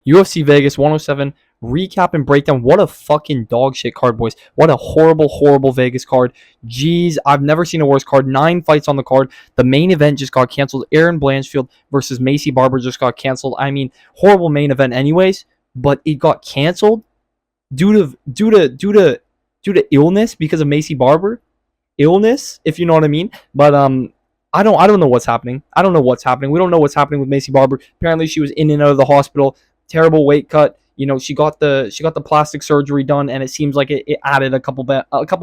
UFC Vegas 107 recap and breakdown. What a fucking dog shit card, boys. What a horrible, horrible Vegas card. Jeez, I've never seen a worse card. 9 fights on the card. The main event just got canceled. Aaron Blanchfield versus Macy Barber just got canceled. I mean, horrible main event anyways, but it got canceled due to illness because of Macy Barber. Illness, if you know what I mean. But I don't know what's happening. I don't know what's happening. We don't know what's happening with Macy Barber. Apparently she was in and out of the hospital. Terrible weight cut. You know, she got the plastic surgery done, and it seems like it added a couple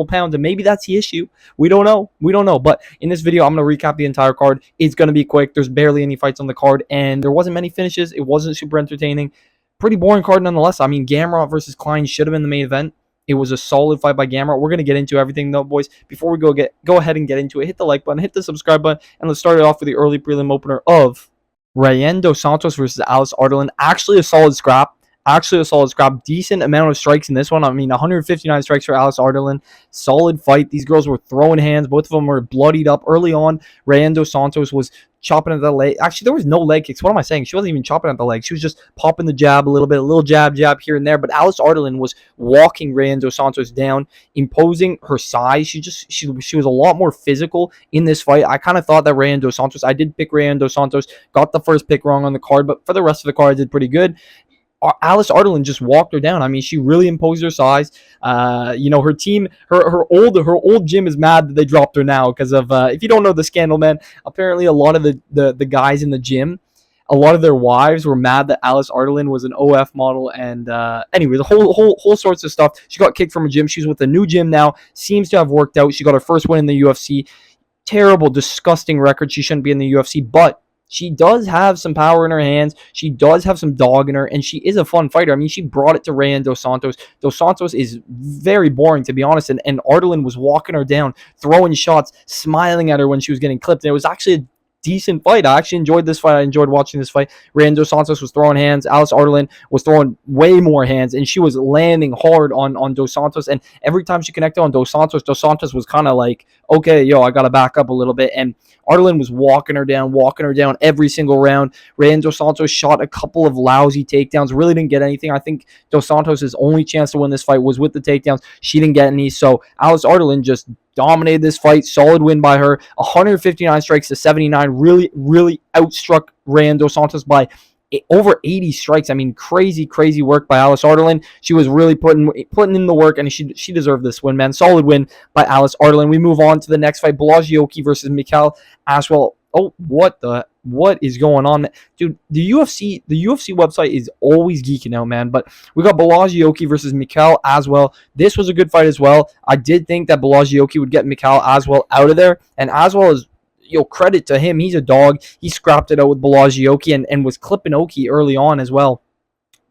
pounds, and maybe that's the issue. We don't know. We don't know. But in this video, I'm gonna recap the entire card. It's gonna be quick. There's barely any fights on the card, and there wasn't many finishes. It wasn't super entertaining. Pretty boring card nonetheless. I mean, Gamrot versus Klein should have been the main event. It was a solid fight by Gamrot. We're going to get into everything, though, boys. Before we go ahead and get into it, hit the like button, hit the subscribe button, and let's start it off with the early prelim opener of Rayen Dos Santos versus Alice Ardelin. Actually a solid scrap. Decent amount of strikes in this one. I mean, 159 strikes for Alice Ardelin. Solid fight. These girls were throwing hands. Both of them were bloodied up early on. Rayen Dos Santos was chopping at the leg. Actually, there was no leg kicks. What am I saying? She wasn't even chopping at the leg. She was just popping the jab a little bit, a little jab here and there. But Alice Ardelin was walking Rayen Dos Santos down, imposing her size. She was a lot more physical in this fight. I kind of thought that Rayen Dos Santos, I did pick Rayen Dos Santos, got the first pick wrong on the card, but for the rest of the card, I did pretty good. Alice Ardelin just walked her down. I mean, she really imposed her size. You know, her team, her old gym is mad that they dropped her now because of if you don't know the scandal, man. Apparently, a lot of the guys in the gym, a lot of their wives were mad that Alice Ardelin was an OF model, and anyway, the whole sorts of stuff. She got kicked from a gym. She's with a new gym now. Seems to have worked out. She got her first win in the UFC. Terrible, disgusting record. She shouldn't be in the UFC, but she does have some power in her hands. She does have some dog in her, and she is a fun fighter. I mean, she brought it to Rayen Dos Santos. Dos Santos is very boring, to be honest, and Ardelin was walking her down, throwing shots, smiling at her when she was getting clipped. And it was actually a decent fight. I actually enjoyed this fight. I enjoyed watching this fight. Rayen Dos Santos was throwing hands. Alice Ardelin was throwing way more hands, and she was landing hard on Dos Santos. And every time she connected on Dos Santos was kind of like, okay, yo, I got to back up a little bit. And Ardelin was walking her down every single round. Rayen Dos Santos shot a couple of lousy takedowns, really didn't get anything. I think Dos Santos' only chance to win this fight was with the takedowns. She didn't get any, so Alice Ardelin just dominated this fight. Solid win by her. 159 strikes to 79. Really outstruck Rayen Dos Santos by over 80 strikes. I mean, crazy work by Alice Ardelin. She was really putting in the work, and she deserved this win, man. Solid win by Alice Ardelin. We move on to the next fight, Blazioki versus Mikhail Aswell. Oh, what is going on, dude? The UFC website is always geeking out, man. But we got Blazioki versus Mikhail Aswell. This was a good fight as well. I did think that Blazioki would get Mikhail Aswell out of there, and Aswell is, credit to him. He's a dog. He scrapped it out with Blazioki and was clipping Oki early on as well.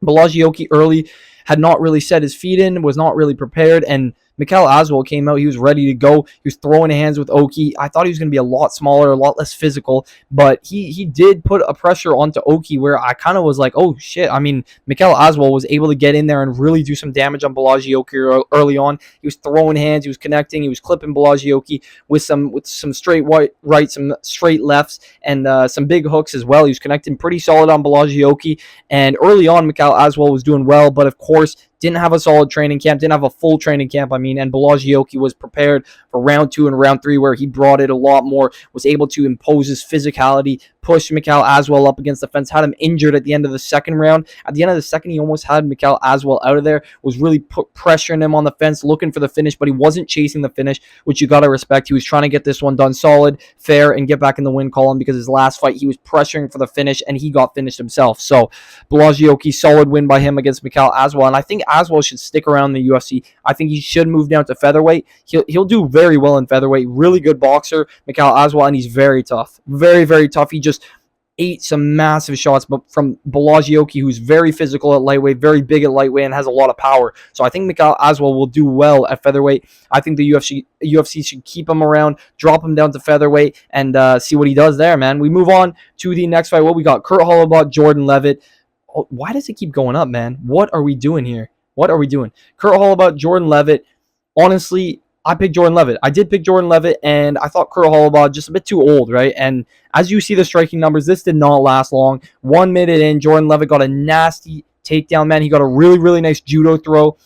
Blazioki early had not really set his feet in, was not really prepared, and Mikhail Aswell came out. He was ready to go. He was throwing hands with Oki. I thought he was going to be a lot smaller, a lot less physical, but he did put a pressure onto Oki where I kind of was like, oh shit. I mean, Mikhail Aswell was able to get in there and really do some damage on Blazioki early on. He was throwing hands. He was connecting. He was clipping Blazioki with some straight right, some straight lefts, and some big hooks as well. He was connecting pretty solid on Blazioki, and early on, Mikhail Aswell was doing well, but of course, didn't have a solid training camp, didn't have a full training camp, and Blazioki was prepared for round 2 and round 3 where he brought it a lot more, was able to impose his physicality, pushed Mikhail Aswell up against the fence, had him injured at the end of the second round. At the end of the second, he almost had Mikhail Aswell out of there, was really pressuring him on the fence, looking for the finish, but he wasn't chasing the finish, which you got to respect. He was trying to get this one done solid, fair, and get back in the win column because his last fight, he was pressuring for the finish, and he got finished himself. So, Blazioki, solid win by him against Mikhail Aswell, and I think Aswell should stick around in the UFC. I think he should move down to featherweight. He'll do very well in featherweight. Really good boxer, Mikhail Aswell, and he's very tough. Very tough. He just ate some massive shots, but from Blazioki, who's very physical at lightweight, very big at lightweight, and has a lot of power. So I think Mikhail Aswell will do well at featherweight. I think the UFC should keep him around, drop him down to featherweight, and see what he does there, man. We move on to the next fight. What we got? Kurt Holloway, Jordan Levitt. Oh, why does it keep going up, man? What are we doing here? What are we doing? Kurt Holloway, Jordan Levitt. Honestly, I picked Jordan Levitt. I did pick Jordan Levitt, and I thought Kurt Holloway just a bit too old, right? And as you see the striking numbers, this did not last long. 1 minute in, Jordan Levitt got a nasty takedown, man. He got a really, really nice judo throw.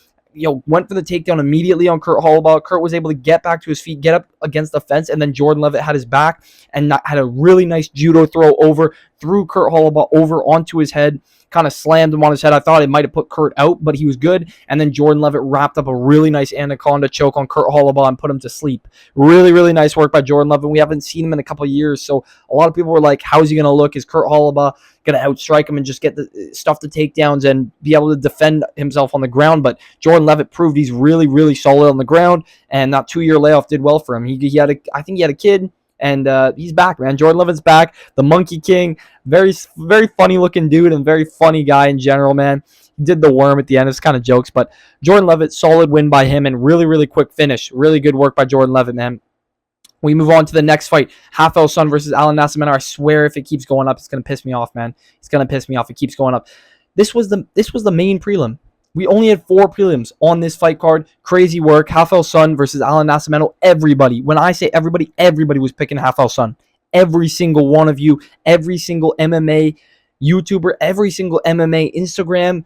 Went for the takedown immediately on Kurt Holobaugh. Kurt was able to get back to his feet, get up against the fence, and then Jordan Levitt had his back and had a really nice judo throw over, threw Kurt Holobaugh over onto his head, kind of slammed him on his head. I thought it might have put Kurt out, but he was good. And then Jordan Levitt wrapped up a really nice anaconda choke on Kurt Holobaugh and put him to sleep. Really, really nice work by Jordan Levitt. We haven't seen him in a couple of years, so a lot of people were like, how's he going to look? Is Kurt Holobaugh going to outstrike him and just get the stuff to takedowns and be able to defend himself on the ground? But Jordan Levitt proved he's really, really solid on the ground, and that 2-year layoff did well for him. I think he had a kid, and he's back, man. Jordan Levitt's back. The Monkey King. Very, very funny looking dude and very funny guy in general, man. He did the worm at the end. It's kind of jokes, but Jordan Levitt, solid win by him and really, really quick finish. Really good work by Jordan Levitt, man. We move on to the next fight. Hafel Sun versus Alan Nascimento. I swear if it keeps going up, it's going to piss me off, man. It's going to piss me off. It keeps going up. This was the main prelim. We only had 4 prelims on this fight card. Crazy work. Hafel Sun versus Alan Nascimento. Everybody, when I say everybody, everybody was picking Hafel Sun. Every single one of you, every single MMA YouTuber, every single MMA Instagram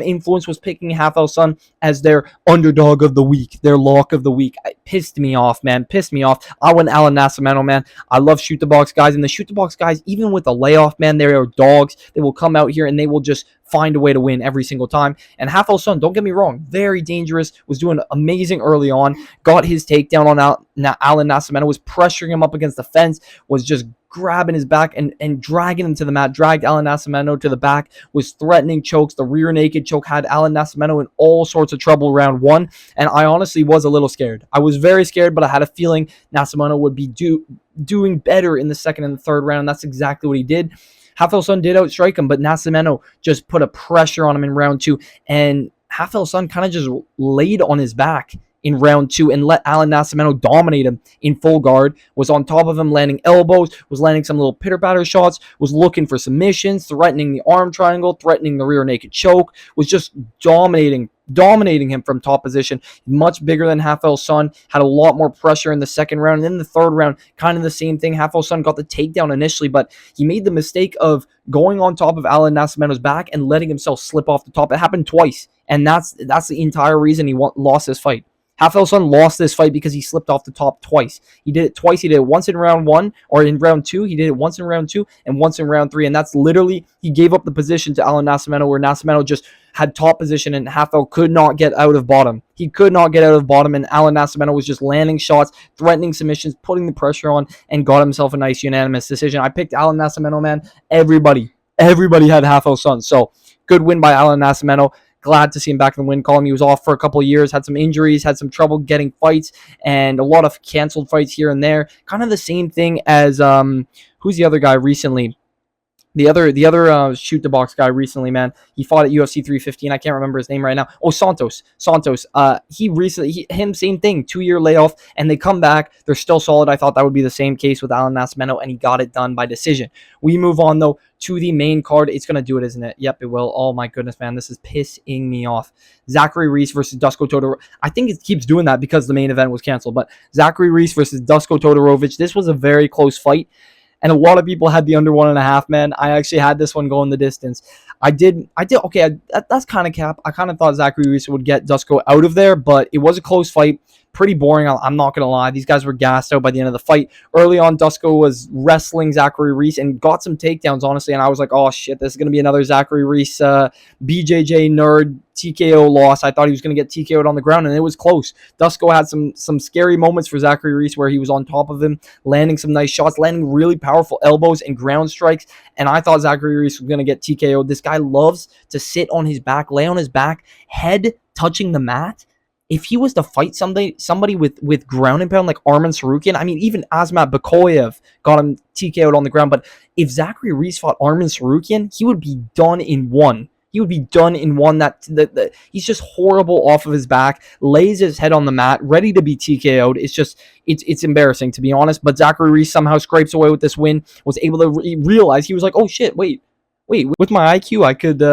influence was picking Hafel Sun as their underdog of the week, their lock of the week. It pissed me off, man. Pissed me off. I went Alan Nascimento, man. I love shoot the box guys, and the shoot the box guys, even with a layoff, man, they are dogs. They will come out here and they will just find a way to win every single time. And Hafel Sun, don't get me wrong, very dangerous, was doing amazing early on, got his takedown on Alan Nascimento, was pressuring him up against the fence, was just grabbing his back and dragging him to the mat, dragged Alan Nascimento to the back, was threatening chokes. The rear naked choke had Alan Nascimento in all sorts of trouble round 1, and I honestly was a little scared. I was very scared, but I had a feeling Nascimento would be doing better in the second and the third round, and that's exactly what he did. Hafel Sun did outstrike him, but Nascimento just put a pressure on him in round 2, and Hafel Sun kind of just laid on his back in round 2 and let Alan Nascimento dominate him in full guard, was on top of him, landing elbows, was landing some little pitter-patter shots, was looking for submissions, threatening the arm triangle, threatening the rear naked choke, was just dominating him from top position. Much bigger than Hafel Sun, had a lot more pressure in the second round. And in the third round, kind of the same thing. Hafel Sun got the takedown initially, but he made the mistake of going on top of Alan Nascimento's back and letting himself slip off the top. It happened twice, and that's the entire reason he lost this fight. Hafel Sun lost this fight because he slipped off the top twice. He did it twice. He did it once in round 1 or in round 2. He did it once in round 2 and once in round 3. And that's literally, he gave up the position to Alan Nascimento, where Nascimento just had top position and Hafel could not get out of bottom. He could not get out of bottom, and Alan Nascimento was just landing shots, threatening submissions, putting the pressure on, and got himself a nice unanimous decision. I picked Alan Nascimento, man. Everybody had Hafel Sun. So good win by Alan Nascimento. Glad to see him back in the win column. He was off for a couple of years, had some injuries, had some trouble getting fights, and a lot of canceled fights here and there. Kind of the same thing as who's the other guy recently? The other shoot the box guy recently, man. He fought at UFC 315. I can't remember his name right now. Oh, Santos. Him same thing. 2-year layoff, and they come back. They're still solid. I thought that would be the same case with Alan Nascimento, and he got it done by decision. We move on though to the main card. It's gonna do it, isn't it? Yep, it will. Oh my goodness, man, this is pissing me off. Zachary Reese versus Dusko Todorovic. I think it keeps doing that because the main event was canceled. But Zachary Reese versus Dusko Todorovic. This was a very close fight. And a lot of people had the under 1.5, man. I actually had this one going the distance. I did. Okay, that's kind of cap. I kind of thought Zachary Reese would get Dusko out of there, but it was a close fight. Pretty boring, I'm not going to lie. These guys were gassed out by the end of the fight. Early on, Dusko was wrestling Zachary Reese and got some takedowns, honestly, and I was like, oh, shit, this is going to be another Zachary Reese BJJ nerd TKO loss. I thought he was going to get TKO'd on the ground, and it was close. Dusko had some scary moments for Zachary Reese where he was on top of him, landing some nice shots, landing really powerful elbows and ground strikes, and I thought Zachary Reese was going to get TKO'd. This guy loves to sit on his back, lay on his back, head touching the mat. If he was to fight somebody with ground and pound like Arman Sarukian, I mean, even Asmat Bakoyev got him TKO'd on the ground. But if Zachary Reese fought Arman Sarukian, he would be done in one. He would be done in one. He's just horrible off of his back, lays his head on the mat, ready to be TKO'd. It's embarrassing, to be honest. But Zachary Reese somehow scrapes away with this win, was able to realize, he was like, oh shit, wait, with my IQ, I could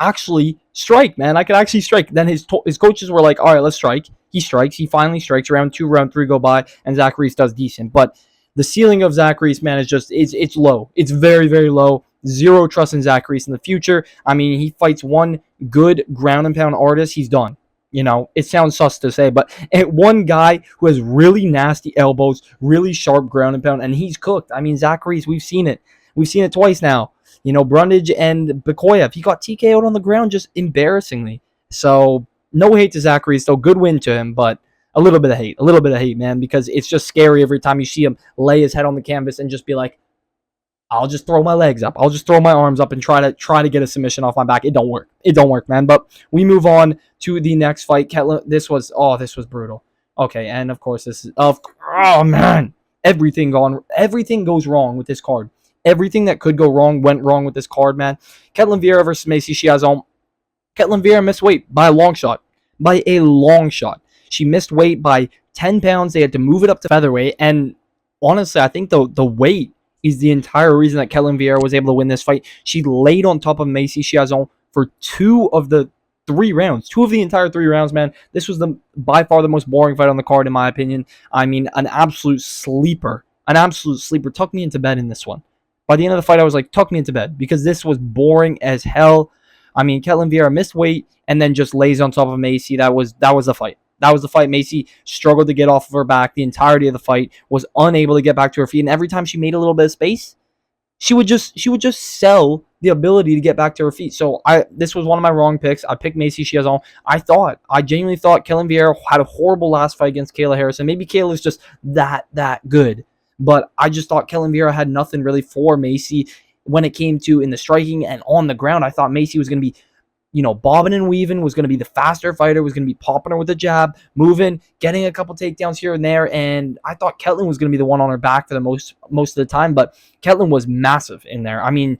actually strike, man. I could actually strike. Then his coaches were like, all right, let's strike. He strikes. He finally strikes. Round 2, round 3 go by, and Zach Reese does decent. But the ceiling of Zach Reese, man, is just, it's low. It's very, very low. Zero trust in Zach Reese in the future. I mean, he fights one good ground and pound artist, he's done. It sounds sus to say, but one guy who has really nasty elbows, really sharp ground and pound, and he's cooked. I mean, Zach Reese, we've seen it. We've seen it twice now. Brundage and Bikoyev, he got TKO'd on the ground just embarrassingly. So, no hate to Zach Reese, though. Good win to him, but a little bit of hate, man, because it's just scary every time you see him lay his head on the canvas and just be like, I'll just throw my legs up. I'll just throw my arms up and try to get a submission off my back. It don't work. It don't work, man. But we move on to the next fight. Ketlin, this was brutal. Okay, and of course oh man, everything goes wrong with this card. Everything that could go wrong went wrong with this card, man. Ketlin Vieira versus Macy Chiasson. Ketlin Vieira missed weight by a long shot. She missed weight by 10 pounds. They had to move it up to featherweight, and honestly, I think the weight is the entire reason that Ketlin Vieira was able to win this fight. She laid on top of Macy Chiasson for 2 of the 3 rounds. 2 of the entire 3 rounds, man. This was by far the most boring fight on the card, in my opinion. I mean, an absolute sleeper. Tuck me into bed in this one. By the end of the fight, I was like, tuck me into bed, because this was boring as hell. I mean, Ketlin Vieira missed weight and then just lays on top of Macy. That was the fight. That was the fight. Macy struggled to get off of her back the entirety of the fight, was unable to get back to her feet, and every time she made a little bit of space, she would just sell the ability to get back to her feet. So this was one of my wrong picks. I picked Macy Chiasson. I genuinely thought Ketlin Vieira had a horrible last fight against Kayla Harrison. Maybe Kayla's just that good, but I just thought Ketlin Vieira had nothing really for Macy when it came to in the striking and on the ground. I thought Macy was going to be bobbing and weaving, was going to be the faster fighter, was going to be popping her with a jab, moving, getting a couple takedowns here and there, and I thought Ketlin was going to be the one on her back for the most of the time, but Ketlin was massive in there. I mean,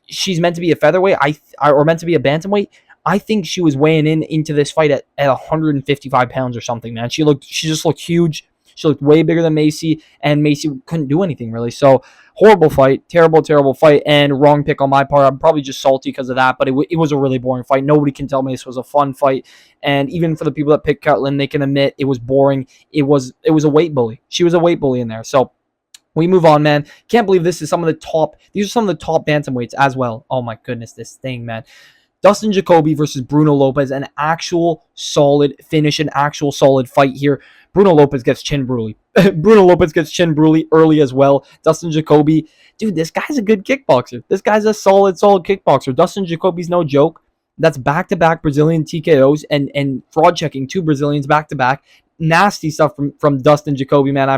she's meant to be a featherweight, or meant to be a bantamweight. I think she was weighing into this fight at 155 pounds or something, man. She just looked huge. She looked way bigger than Macy, and Macy couldn't do anything really. So, horrible fight, terrible fight, and wrong pick on my part. I'm probably just salty because of that, but it was a really boring fight. Nobody can tell me this was a fun fight, and even for the people that picked Ketlin, they can admit it was boring. It was a weight bully. She was a weight bully in there. So, we move on, man. Can't believe these are some of the top bantamweights as well. Oh my goodness, this thing, man. Dustin Jacoby versus Bruno Lopez, an actual solid finish, an actual solid fight here. Bruno Lopez gets chin brutally. Early as well. Dustin Jacoby, dude, this guy's a good kickboxer. This guy's a solid kickboxer. Dustin Jacoby's no joke. That's back-to-back Brazilian TKOs and fraud checking 2 Brazilians back-to-back. Nasty stuff from Dustin Jacoby, man. I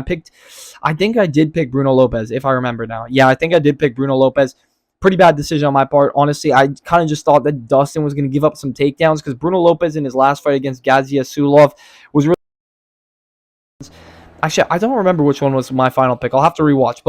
think I did pick Bruno Lopez, if I remember now. Yeah, I think I did pick Bruno Lopez. Pretty bad decision on my part. Honestly, I kind of just thought that Dustin was going to give up some takedowns because Bruno Lopez in his last fight against Gadzia Sulov was really... Actually, I don't remember which one was my final pick. I'll have to rewatch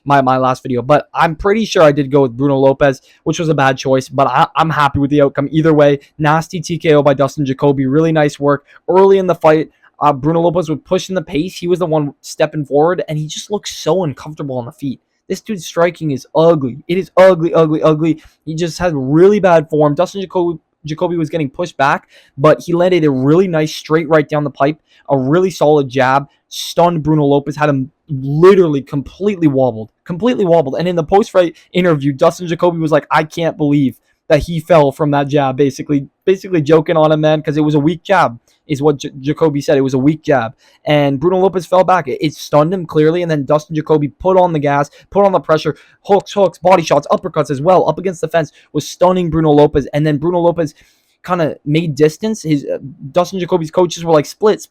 my last video. But I'm pretty sure I did go with Bruno Lopez, which was a bad choice. But I'm happy with the outcome. Either way, nasty TKO by Dustin Jacoby. Really nice work. Early in the fight, Bruno Lopez was pushing the pace. He was the one stepping forward, and he just looked so uncomfortable on the feet. This dude's striking is ugly. It is ugly. He just has really bad form. Dustin Jacoby was getting pushed back, but he landed a really nice straight right down the pipe, a really solid jab, stunned Bruno Lopez, had him literally completely wobbled. And in the post-fight interview, Dustin Jacoby was like, I can't believe that he fell from that jab, basically joking on him, man, because it was a weak jab, is what Jacoby said. It was a weak jab. And Bruno Lopez fell back. It stunned him clearly, and then Dustin Jacoby put on the gas, put on the pressure, hooks, body shots, uppercuts as well, up against the fence, was stunning Bruno Lopez, and then Bruno Lopez kind of made distance. Dustin Jacoby's coaches were like, split,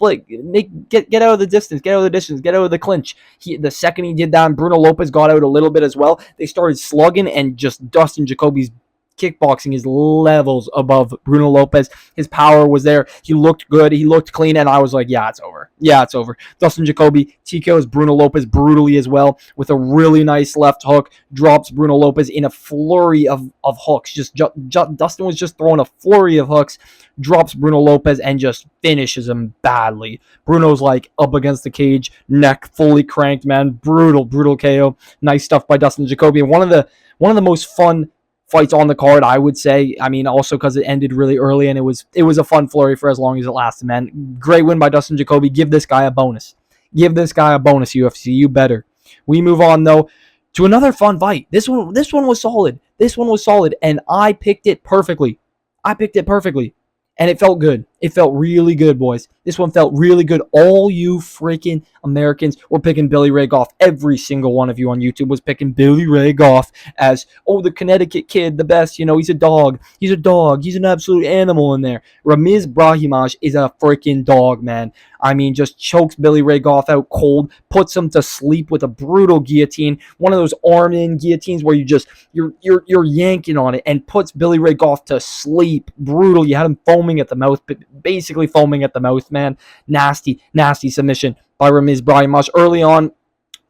get out of the distance, get out of the clinch. The second he did that, and Bruno Lopez got out a little bit as well, they started slugging, and just Dustin Jacoby's kickboxing is levels above Bruno Lopez. His power was there. He looked good. He looked clean. And I was like, yeah, it's over. Dustin Jacoby TKOs Bruno Lopez brutally as well with a really nice left hook. Drops Bruno Lopez in a flurry of hooks. Dustin was just throwing a flurry of hooks. Drops Bruno Lopez and just finishes him badly. Bruno's like up against the cage, neck fully cranked, man. Brutal KO. Nice stuff by Dustin Jacoby. And one of the most fun fights on the card, I would say. I mean, also because it ended really early, and it was a fun flurry for as long as it lasted, man. Great win by Dustin Jacoby. Give this guy a bonus. UFC. You better. We move on, though, to another fun fight. This one was solid. This one was solid, and I picked it perfectly. I picked it perfectly. And it felt good. It felt really good, boys. This one felt really good. All you freaking Americans were picking Billy Ray Goff. Every single one of you on YouTube was picking Billy Ray Goff as, oh, the Connecticut kid, the best. You know, he's a dog. He's a dog. He's an absolute animal in there. Ramiz Brahimaj is a freaking dog, man. I mean, just chokes Billy Ray Goff out cold, puts him to sleep with a brutal guillotine, one of those arm-in guillotines where you're yanking on it, and puts Billy Ray Goff to sleep. Brutal. You had him foaming at the mouth, basically foaming at the mouth, man. Nasty, nasty submission by Ramiz Brahimaj. Early on,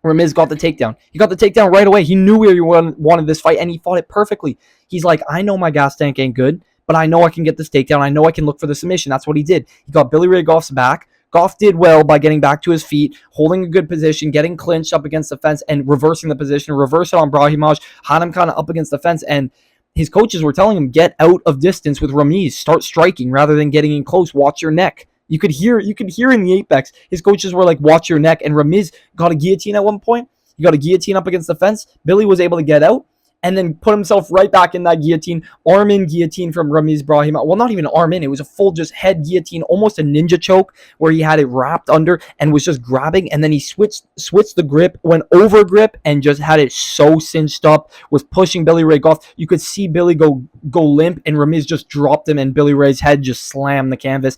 Ramiz got the takedown. He got the takedown right away. He knew where he wanted this fight, and he fought it perfectly. He's like, I know my gas tank ain't good, but I know I can get this takedown. I know I can look for the submission. That's what he did. He got Billy Ray Goff's back. Goff did well by getting back to his feet, holding a good position, getting clinched up against the fence, and reversing the position. Reverse it on Brahimaj, had him kind of up against the fence, and his coaches were telling him, get out of distance with Ramiz. Start striking rather than getting in close. Watch your neck. You could hear in the apex, his coaches were like, watch your neck. And Ramiz got a guillotine at one point. He got a guillotine up against the fence. Billy was able to get out and then put himself right back in that guillotine. Arm-in guillotine from Ramiz Brahimaj. Well, not even arm-in. It was a full just head guillotine, almost a ninja choke where he had it wrapped under and was just grabbing. And then he switched the grip, went over grip, and just had it so cinched up, was pushing Billy Ray Goff. You could see Billy go limp, and Ramiz just dropped him, and Billy Ray's head just slammed the canvas.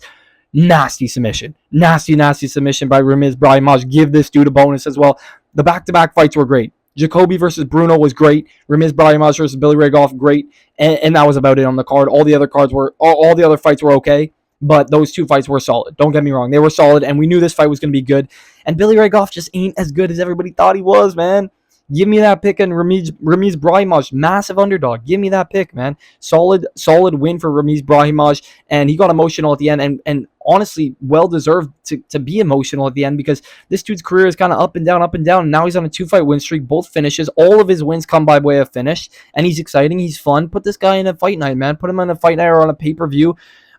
Nasty submission. Nasty, nasty submission by Ramiz Brahimaj. Give this dude a bonus as well. The back-to-back fights were great. Jacoby versus Bruno was great. Ramiz Brahimaj versus Billy Ray Goff, great. And that was about it on the card. All the other fights were okay, but those two fights were solid. Don't get me wrong. They were solid, and we knew this fight was going to be good. And Billy Ray Goff just ain't as good as everybody thought he was, man. Give me that pick and Ramiz Brahimaj, massive underdog. Give me that pick, man. Solid win for Ramiz Brahimaj, and he got emotional at the end, and honestly, well-deserved to be emotional at the end because this dude's career is kind of up and down, and now he's on a 2-fight win streak, both finishes. All of his wins come by way of finish, and he's exciting, he's fun. Put this guy in a fight night, man. Put him on a fight night or on a pay-per-view,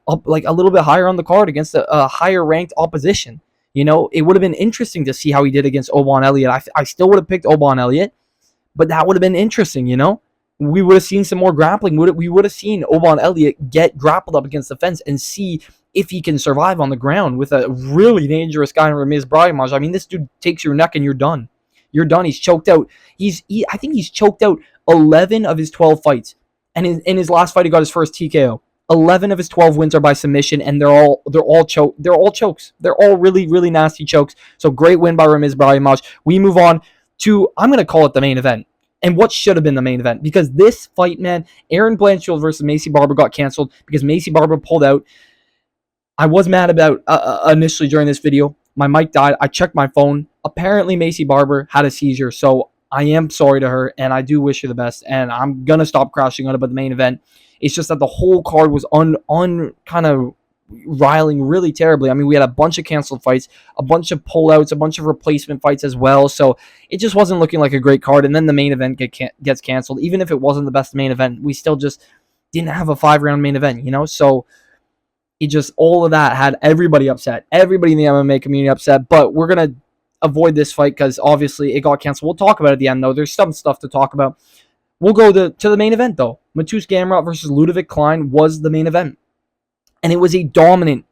up like a little bit higher on the card against a higher-ranked opposition. You know, it would have been interesting to see how he did against Oban Elliott. I still would have picked Oban Elliott, but that would have been interesting, you know? We would have seen some more grappling. We would have seen Oban Elliott get grappled up against the fence and see if he can survive on the ground with a really dangerous guy in Ramiz Brahimaj. I mean, this dude takes your neck and you're done. You're done. He's choked out. I think he's choked out 11 of his 12 fights. And in his last fight, he got his first TKO. 11 of his 12 wins are by submission, and they're all chokes. They're all really, really nasty chokes. So great win by Ramiz Brahimaj. We move on to, I'm going to call it the main event. And what should have been the main event. Because this fight, man, Aaron Blanchfield versus Maycee Barber got canceled because Maycee Barber pulled out. I was mad about initially during this video. My mic died. I checked my phone. Apparently, Maycee Barber had a seizure. So I am sorry to her, and I do wish her the best. And I'm going to stop crashing on it, but the main event, it's just that the whole card was kind of riling really terribly. I mean, we had a bunch of canceled fights, a bunch of pullouts, a bunch of replacement fights as well. So it just wasn't looking like a great card. And then the main event gets canceled. Even if it wasn't the best main event, we still just didn't have a 5-round main event, you know? So it just, all of that had everybody upset. Everybody in the MMA community upset. But we're going to avoid this fight because obviously it got canceled. We'll talk about it at the end, though. There's some stuff to talk about. We'll go to the main event, though. Mateusz Gamrot versus Ludovic Klein was the main event. And it was a dominant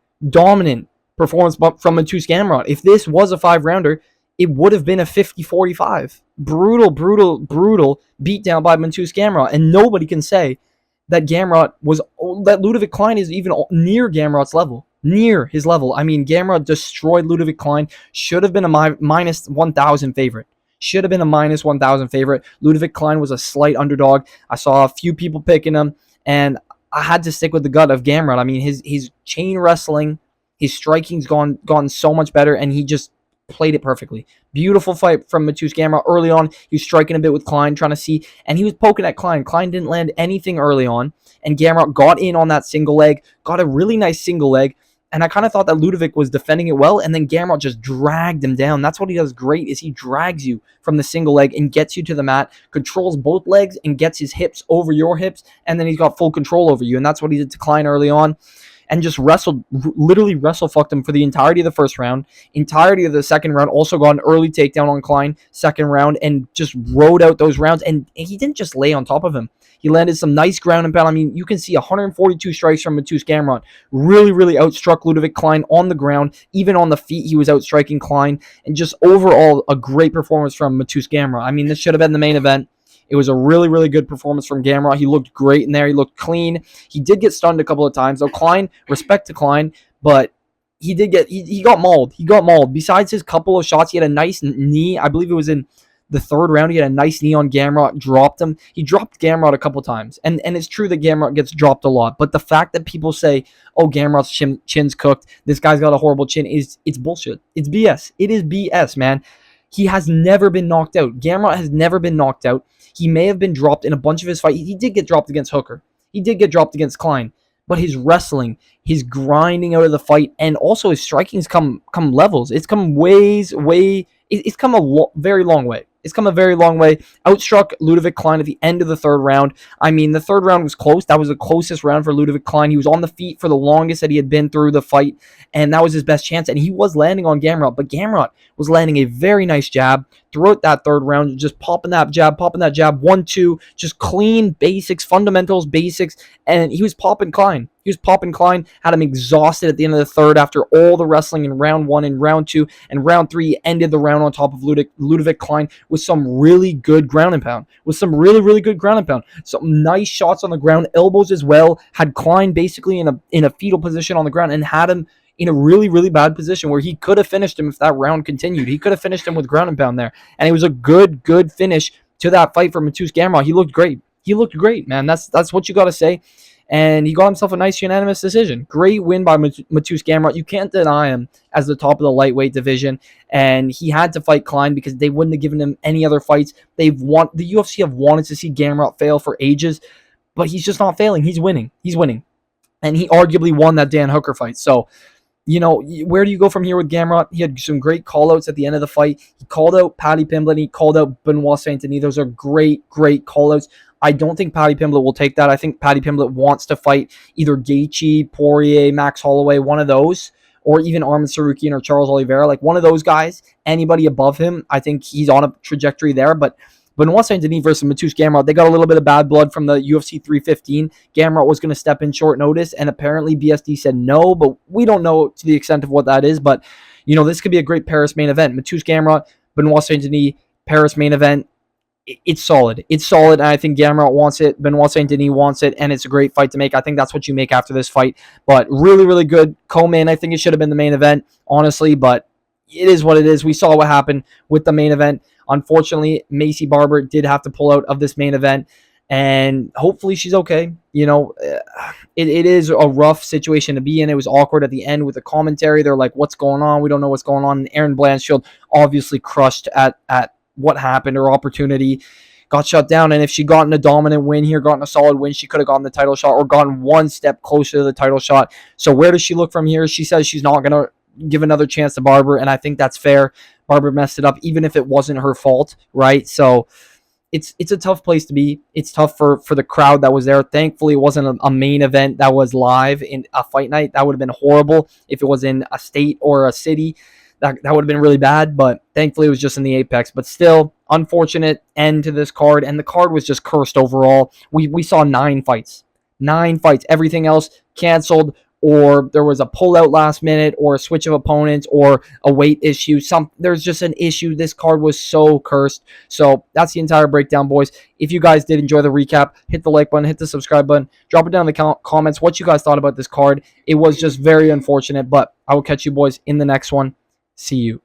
performance from Mateusz Gamrot. If this was a 5-rounder, it would have been a 50-45. Brutal beatdown by Mateusz Gamrot. And nobody can say that Ludovic Klein is even near Gamrot's level. Near his level. I mean, Gamrot destroyed Ludovic Klein. Should have been a minus 1,000 favorite. Should have been a minus 1,000 favorite. Ludovic Klein was a slight underdog. I saw a few people picking him, and I had to stick with the gut of Gamrot. I mean, his chain wrestling, his striking's gone so much better, and he just played it perfectly. Beautiful fight from Mateusz Gamrot. Early on, he was striking a bit with Klein, trying to see, and he was poking at Klein. Klein didn't land anything early on, and Gamrot got in on that single leg, got a really nice single leg, and I kind of thought that Ludovic was defending it well, and then Gamrot just dragged him down. That's what he does great, is he drags you from the single leg and gets you to the mat, controls both legs, and gets his hips over your hips, and then he's got full control over you, and that's what he did to Klein early on. and just literally wrestle fucked him for the entirety of the first round, entirety of the second round. Also got an early takedown on Klein second round and just rode out those rounds. And he didn't just lay on top of him. He landed some nice ground and pound. I mean, you can see 142 strikes from Mateusz Gamrot. Really, really outstruck Ludovit Klein on the ground. Even on the feet, he was outstriking Klein. And just overall, a great performance from Mateusz Gamrot. I mean, this should have been the main event. It was a really, really good performance from Gamrot. He looked great in there. He looked clean. He did get stunned a couple of times. Though Klein, respect to Klein, but he did get he got mauled. He got mauled. Besides his couple of shots, he had a nice knee. I believe it was in the third round. He had a nice knee on Gamrot, dropped him. He dropped Gamrot a couple times. And it's true that Gamrot gets dropped a lot. But the fact that people say, oh, Gamrot's chin's cooked, this guy's got a horrible chin, it's bullshit. It's BS. It is BS, man. He has never been knocked out. Gamrot has never been knocked out. He may have been dropped in a bunch of his fights. He did get dropped against Hooker. He did get dropped against Klein. But his wrestling, his grinding out of the fight, and also his striking's come levels. It's come it's come a very long way. It's come a very long way. Outstruck Ludovit Klein at the end of the third round. I mean, the third round was close. That was the closest round for Ludovit Klein. He was on the feet for the longest that he had been through the fight, and that was his best chance. And he was landing on Gamrot, but Gamrot was landing a very nice jab throughout that third round, just popping that jab, 1-2, just clean basics, fundamentals, basics, and he was popping Klein. Had him exhausted at the end of the third after all the wrestling in round 1 and round 2, and round 3 he ended the round on top of Ludovit Klein with some really good ground and pound. Some nice shots on the ground, elbows as well. Had Klein basically in a fetal position on the ground and had him in a really, really bad position where he could have finished him if that round continued. He could have finished him with ground and pound there. And it was a good finish to that fight for Mateusz Gamrot. He looked great, man. That's what you got to say. And he got himself a nice unanimous decision. Great win by Mateusz Gamrot. You can't deny him as the top of the lightweight division. And he had to fight Klein because they wouldn't have given him any other fights. The UFC have wanted to see Gamrot fail for ages, but he's just not failing. He's winning. And he arguably won that Dan Hooker fight. So, you know, where do you go from here with Gamrot? He had some great call-outs at the end of the fight. He called out Paddy Pimblett. He called out Benoit Saint-Denis. Those are great call-outs. I don't think Paddy Pimblett will take that. I think Paddy Pimblett wants to fight either Gaethje, Poirier, Max Holloway, one of those, or even Arman Tsarukyan or Charles Oliveira, like one of those guys. Anybody above him, I think he's on a trajectory there. But Benoit Saint-Denis versus Mateusz Gamrot, they got a little bit of bad blood from the UFC 315. Gamrot was going to step in short notice, and apparently BSD said no, but we don't know to the extent of what that is. But, you know, this could be a great Paris main event. Mateusz Gamrot, Benoit Saint-Denis, Paris main event. It's solid. And I think Gamrot wants it. Benoit Saint-Denis wants it, and it's a great fight to make. I think that's what you make after this fight. But really, really good. Co-main, I think it should have been the main event, honestly, but it is what it is. We saw what happened with the main event. Unfortunately, Macy Barber did have to pull out of this main event, and hopefully she's okay. You know, it is a rough situation to be in. It was awkward at the end with the commentary. They're like, what's going on? We don't know what's going on. And Erin Blanchfield obviously crushed at what happened. Her opportunity got shut down, and if she gotten a dominant win here, gotten a solid win, she could have gotten the title shot or gotten one step closer to the title shot. So where does she look from here? She says she's not going to give another chance to Barber, and I think that's fair. Barber messed it up, even if it wasn't her fault, right? So it's a tough place to be. It's tough for the crowd that was there. Thankfully, it wasn't a main event that was live in a fight night. That would have been horrible if it was in a state or a city. That would have been really bad, but thankfully it was just in the Apex. But still, unfortunate end to this card, and the card was just cursed overall. We saw 9 fights. 9 fights. Everything else canceled, or there was a pullout last minute, or a switch of opponents, or a weight issue. There's just an issue. This card was so cursed. So that's the entire breakdown, boys. If you guys did enjoy the recap, hit the like button, hit the subscribe button, drop it down in the comments what you guys thought about this card. It was just very unfortunate, but I will catch you boys in the next one. See you.